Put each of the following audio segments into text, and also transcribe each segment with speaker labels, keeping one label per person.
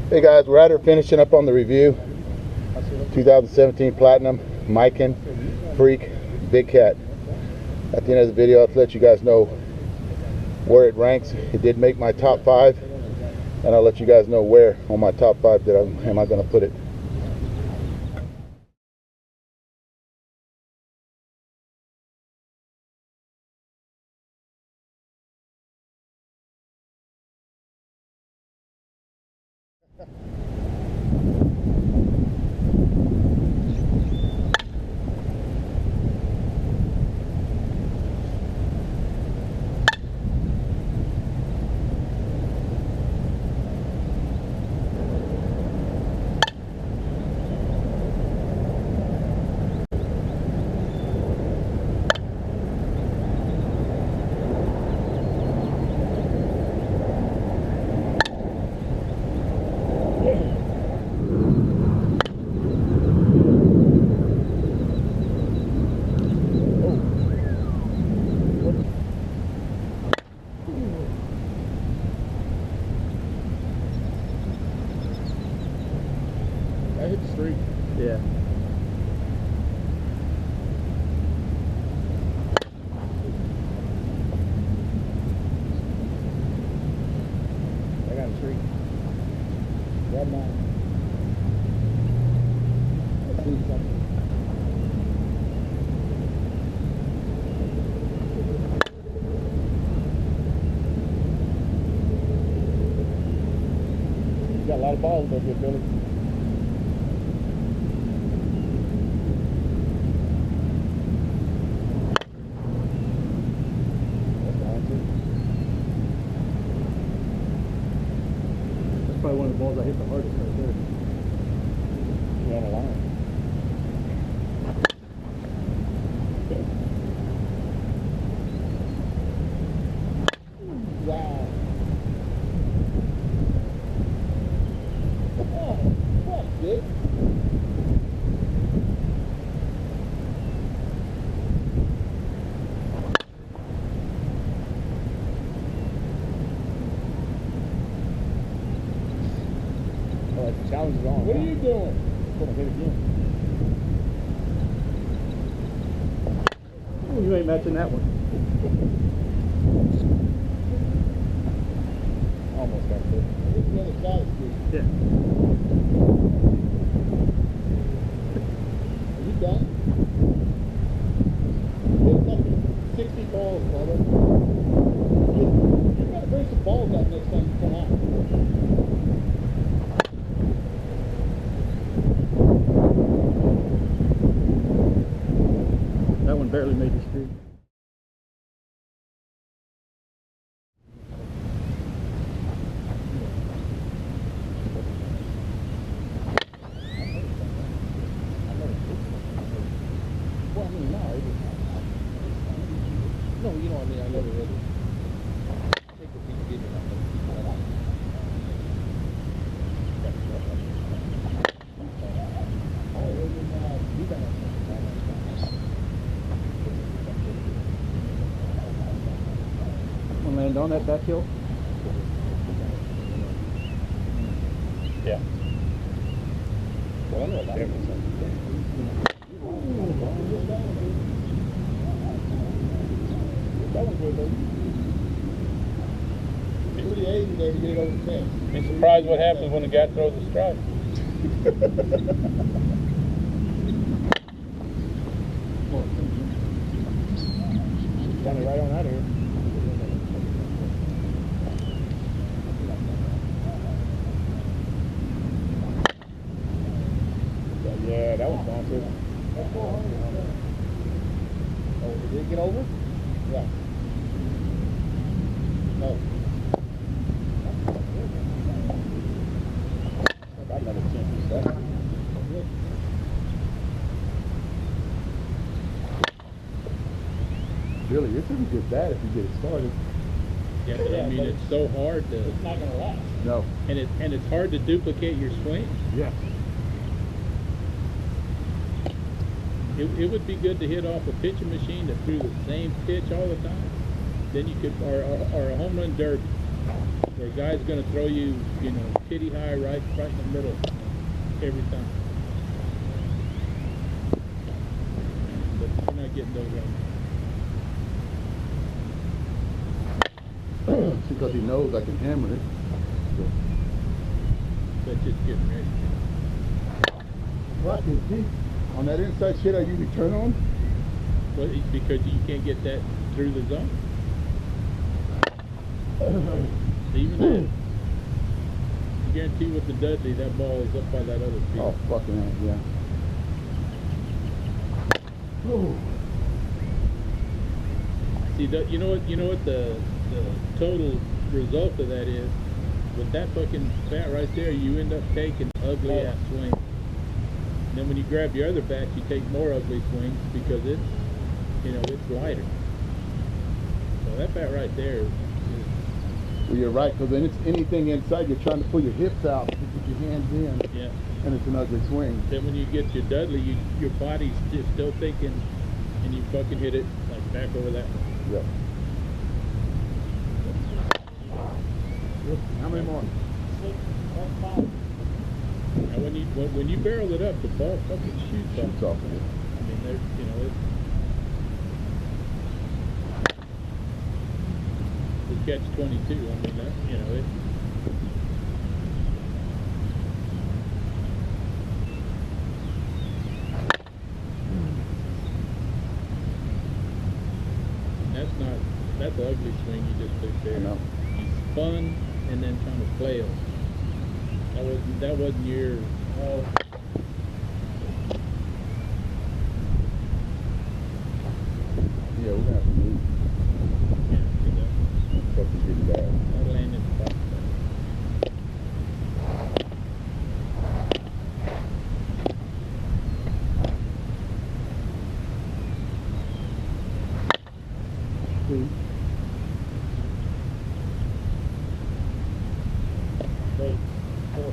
Speaker 1: Hey guys, we're out here finishing up on the review. 2017 Platinum Miken Freak BigCat. At the end of the video, I'll let you guys know where it ranks. It did make my top 5, and I'll let you guys know where on my top 5 that am I going to put it.
Speaker 2: I hit the street.
Speaker 1: Yeah.
Speaker 2: I got a street. Grab mine. Let's see something. You got a lot of balls up here, Billy. Probably one of the balls I hit the hardest right there. You're on the line. Wow. Oh, fuck, dude. The challenge is on. What are you doing? I'm gonna hit again. Oh, you ain't matching that one. Almost got it. It's the other side of the street. Yeah. Are you done? Hit fucking 60 balls, brother. You gotta bring some balls out next time you come out. That one barely made the street. Well, I mean, no, you know what I mean. I never really take the thing to get it. Land on that back hill? Yeah. Well, I know what that is. That one's good, baby. 38 there to get it over 10.
Speaker 3: Be surprised what happens when the guy throws a strike.
Speaker 2: Got it right on out of here. Yeah, that was bouncing. Oh, did it get over? Yeah. No. I got another 10%.
Speaker 1: Really, it's going to get bad if you get it started.
Speaker 3: Yeah, but I mean, it's so hard to.
Speaker 2: It's not going to last.
Speaker 1: No.
Speaker 3: And it's hard to duplicate your swing.
Speaker 1: Yeah.
Speaker 3: It would be good to hit off a pitching machine that threw the same pitch all the time. Then you could, or a home run derby. where a guy's going to throw you, you know, titty high right in the middle every time. But you're not getting those right now.
Speaker 1: Because he knows I can hammer it.
Speaker 3: That's just getting ready.
Speaker 1: What? On that inside shit I usually turn on?
Speaker 3: Well, it's because you can't get that through the zone. Even then, I guarantee with the Dudley, that ball is up by that other field.
Speaker 1: Oh, fucking hell, yeah. Oh.
Speaker 3: See, you know what the total result of that is? With that fucking bat right there, you end up taking ugly ass swings. And then when you grab your other bat, you take more ugly swings because it's, you know, it's lighter. So that bat right there is.
Speaker 1: Well, you're right, because then it's anything inside, you're trying to pull your hips out, you put your hands in,
Speaker 3: Yeah.
Speaker 1: and it's an ugly swing.
Speaker 3: Then when you get your Dudley, your body's just still thinking, and you fucking hit it like back over that way.
Speaker 1: Yep. How many more?
Speaker 3: Now when you barrel it up, the ball fucking shoots
Speaker 1: Shoots
Speaker 3: off.
Speaker 1: off of it.
Speaker 3: I mean, there's, you know, it's catch 22. I mean, that, you know, that's the ugly swing you just took there.
Speaker 1: I know.
Speaker 3: You spun and then trying to flail. That wasn't your.
Speaker 1: Yeah, we're gonna have to move.
Speaker 3: Yeah,
Speaker 1: Fucking getting bad.
Speaker 3: that landed spot.
Speaker 1: See?
Speaker 3: Wait, 4.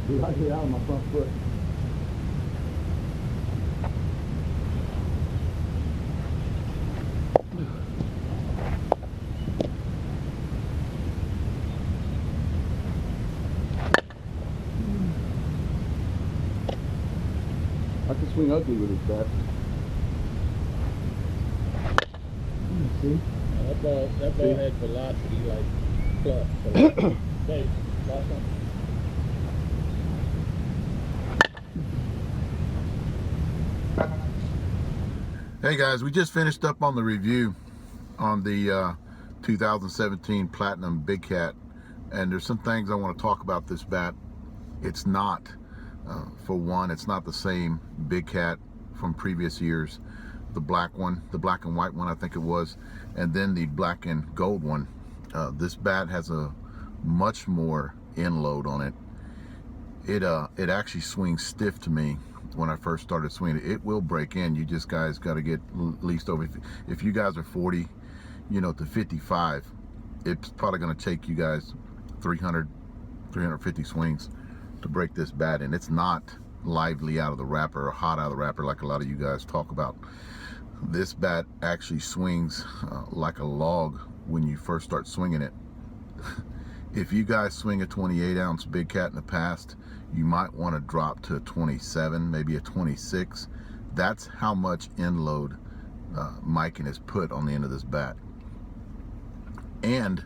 Speaker 1: Dude, I hit out of my front foot. I can swing ugly with this bat. See?
Speaker 3: That ball
Speaker 1: See?
Speaker 3: had velocity like plus. Okay, last one.
Speaker 1: Hey guys, we just finished up on the review on the 2017 Platinum BigCat, and there's some things I want to talk about this bat. It's not, for one, it's not the same BigCat from previous years. The black one, the black and white one, I think it was, and then the black and gold one. This bat has a much more end load on it. It actually swings stiff to me. When I first started swinging, it will break in. You just guys got to get at least over. If you guys are 40, you know, to 55, it's probably going to take you guys 300, 350 swings to break this bat in. It's not lively out of the wrapper or hot out of the wrapper like a lot of you guys talk about. This bat actually swings like a log when you first start swinging it. If you guys swing a 28-ounce BigCat in the past, you might want to drop to a 27, maybe a 26. That's how much end load Miken has put on the end of this bat. And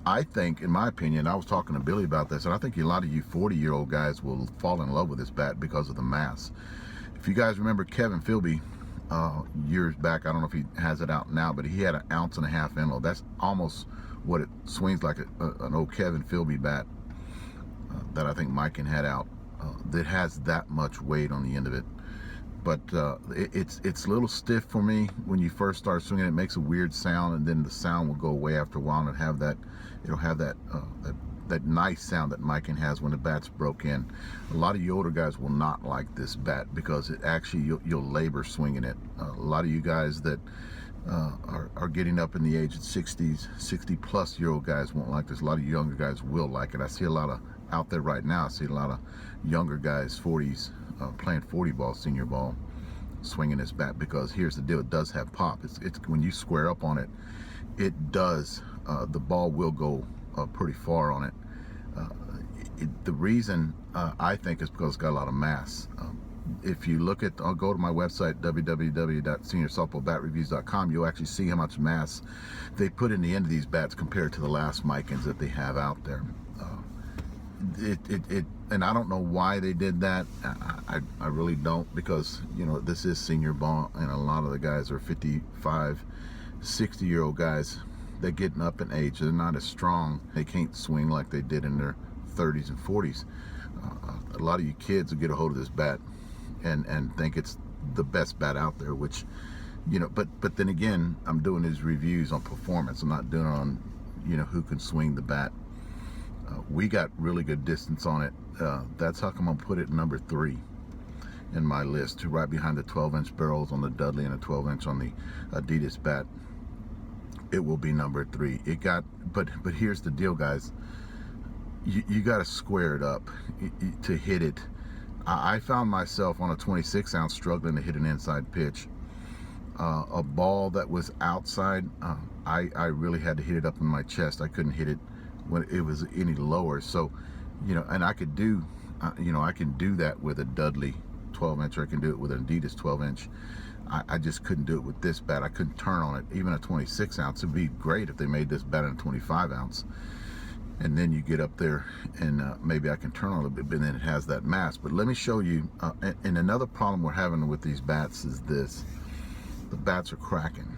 Speaker 1: I think, in my opinion, I was talking to Billy about this, and I think a lot of you 40-year-old guys will fall in love with this bat because of the mass. If you guys remember Kevin Philby years back, I don't know if he has it out now, but he had 1.5 ounce end load. That's almost what it swings like an old Kevin Philby bat that I think Miken had out that has that much weight on the end of it. But it's a little stiff for me when you first start swinging. It makes a weird sound, and then the sound will go away after a while, and it'll have that nice sound that Miken has when the bat's broke in. A lot of you older guys will not like this bat because it actually you'll labor swinging it. A lot of you guys that are getting up in the age of 60-plus-year-old guys won't like this. A lot of younger guys will like it. I see a lot of out there right now. I see a lot of younger guys, 40s, playing 40 ball, senior ball, swinging this bat, because here's the deal, it does have pop. It's when you square up on it, it does, the ball will go pretty far on it. The reason I think is because it's got a lot of mass. If you look at, I'll go to my website, www.seniorsoftballbatreviews.com, you'll actually see how much mass they put in the end of these bats compared to the last Mikens that they have out there. And I don't know why they did that. I really don't, because, you know, this is senior ball, and a lot of the guys are 55, 60-year-old guys. They're getting up in age. They're not as strong. They can't swing like they did in their 30s and 40s. A lot of you kids will get a hold of this bat and think it's the best bat out there, which, you know, but then again, I'm doing these reviews on performance. I'm not doing it on, you know, who can swing the bat. We got really good distance on it. That's how come I'm put it number 3 in my list, right behind the 12-inch barrels on the Dudley and a 12-inch on the Adidas bat. It will be number 3. It got, but here's the deal, guys. You got to square it up to hit it. I found myself on a 26-ounce struggling to hit an inside pitch. A ball that was outside, I really had to hit it up in my chest. I couldn't hit it when it was any lower. So, you know, and I could do, you know, I can do that with a Dudley 12-inch, or I can do it with an Adidas 12-inch. I just couldn't do it with this bat. I couldn't turn on it. Even a 26-ounce, it'd be great if they made this bat in a 25-ounce. And then you get up there and maybe I can turn on it a little bit, but then it has that mass. But let me show you, and another problem we're having with these bats is this: the bats are cracking.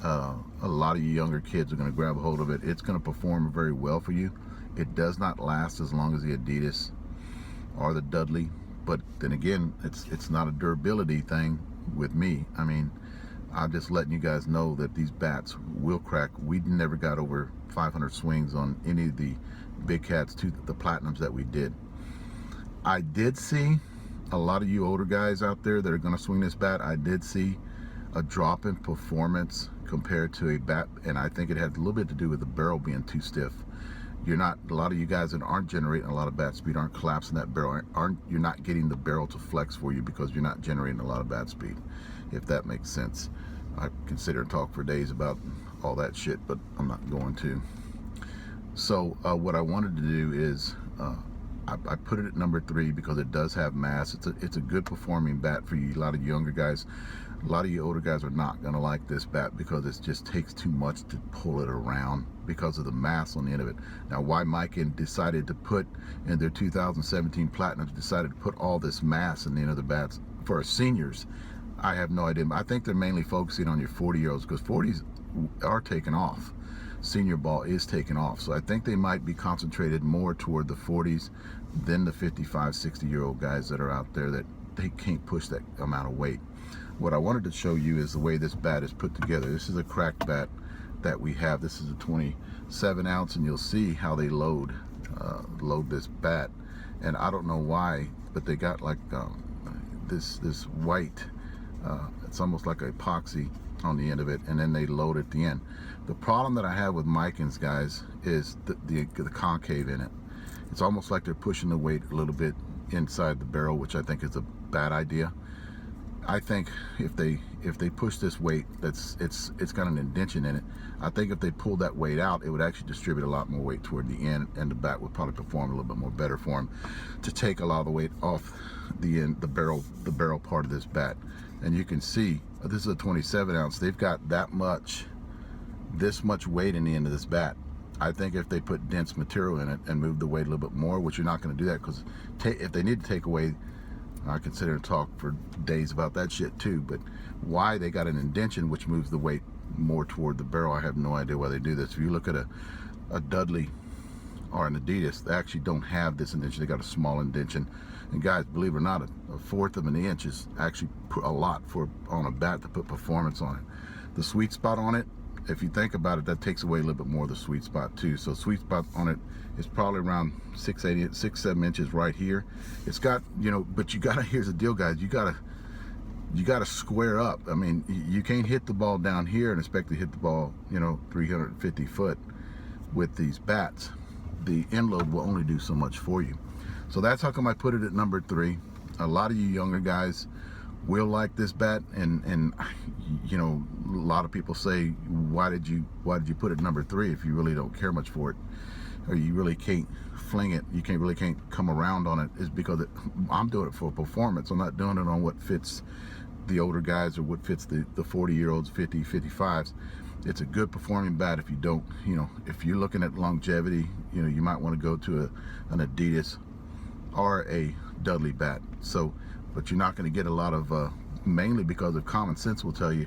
Speaker 1: A lot of you younger kids are going to grab a hold of it. It's going to perform very well for you. It does not last as long as the Adidas or the Dudley, but then again, it's not a durability thing with me. I mean, I'm just letting you guys know that these bats will crack. We never got over 500 swings on any of the BigCats, the Platinums that we did. I did see a lot of you older guys out there that are going to swing this bat. I did see a drop in performance compared to a bat, and I think it had a little bit to do with the barrel being too stiff. You're not, a lot of you guys that aren't generating a lot of bat speed, aren't collapsing that barrel, you're not getting the barrel to flex for you because you're not generating a lot of bat speed, if that makes sense. I consider and talk for days about all that shit, but I'm not going to. So what I wanted to do is I put it at number 3 because it does have mass. It's a good performing bat for you. A lot of younger guys, a lot of you older guys are not going to like this bat because it just takes too much to pull it around because of the mass on the end of it. Now, why Miken decided to put in their 2017 Platinums, decided to put all this mass in the end of the bats for our seniors, I have no idea. I think they're mainly focusing on your 40-year-olds because 40s are taking off. Senior ball is taking off. So I think they might be concentrated more toward the 40s than the 55, 60-year-old guys that are out there that they can't push that amount of weight. What I wanted to show you is the way this bat is put together. This is a cracked bat that we have. This is a 27-ounce, and you'll see how they load this bat. And I don't know why, but they got like this white, it's almost like epoxy on the end of it, and then they load at the end. The problem that I have with Mikens, guys, is the concave in it. It's almost like they're pushing the weight a little bit inside the barrel, which I think is a bad idea. I think if they push this weight, it's got an indention in it. I think if they pulled that weight out, it would actually distribute a lot more weight toward the end, and the bat would probably perform a little bit more better for him to take a lot of the weight off the end, the barrel part of this bat. And you can see this is a 27-ounce. They've got this much weight in the end of this bat. I think if they put dense material in it and move the weight a little bit more, which you're not going to do that, because if they need to take away, I consider and talk for days about that shit too, but why they got an indention which moves the weight more toward the barrel, I have no idea why they do this. If you look at a Dudley or an Adidas, they actually don't have this indention. They got a small indention. And guys, believe it or not, a fourth of an inch is actually a lot on a bat to put performance on it. The sweet spot on it, if you think about it, that takes away a little bit more of the sweet spot too. So sweet spot on it is probably around 6, 7 inches right here. It's got, you know, but you gotta, here's the deal, guys, you gotta square up. I mean, you can't hit the ball down here and expect to hit the ball, you know, 350 foot with these bats. The end load will only do so much for you. So that's how come I put it at number 3. A lot of you younger guys will like this bat, and you know, a lot of people say, why did you put it number 3 if you really don't care much for it, or you really can't fling it, you can't come around on it? Is because I'm doing it for performance. I'm not doing it on what fits the older guys or what fits the 40-year-olds, 50, 55s. It's a good performing bat. If you don't, you know, if you're looking at longevity, you know, you might want to go to an Adidas or a Dudley bat. So, but you're not going to get a lot of, mainly because of common sense will tell you,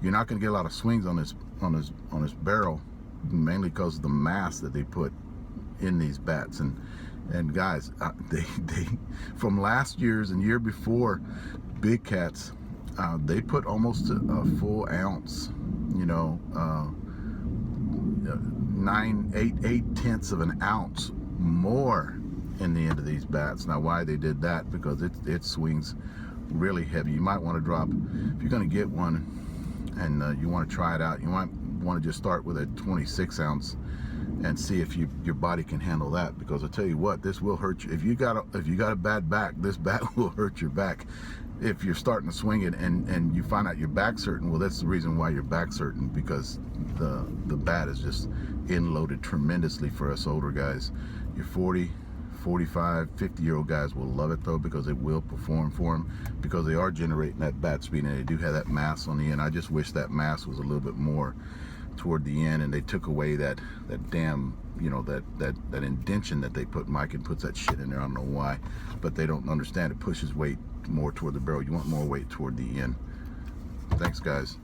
Speaker 1: you're not going to get a lot of swings on this barrel, mainly because of the mass that they put in these bats. And guys, they from last year's and year before, BigCats, they put almost a full ounce, you know, 8/10 of an ounce more in the end of these bats. Now, why they did that? Because it swings really heavy. You might want to drop, if you're going to get one and you want to try it out, you might want to just start with a 26 ounce and see if your body can handle that. Because I tell you what, this will hurt you. If you got a bad back, this bat will hurt your back. If you're starting to swing it and you find out your back's hurting, well, that's the reason why your back's hurting, because the bat is just loaded tremendously for us older guys. Your 40, 45, 50-year-old guys will love it though, because it will perform for them, because they are generating that bat speed and they do have that mass on the end. I just wish that mass was a little bit more toward the end, and they took away that damn, you know, that indention that they put. Miken puts that shit in there. I don't know why, but they don't understand. It pushes weight more toward the barrel. You want more weight toward the end. Thanks, guys.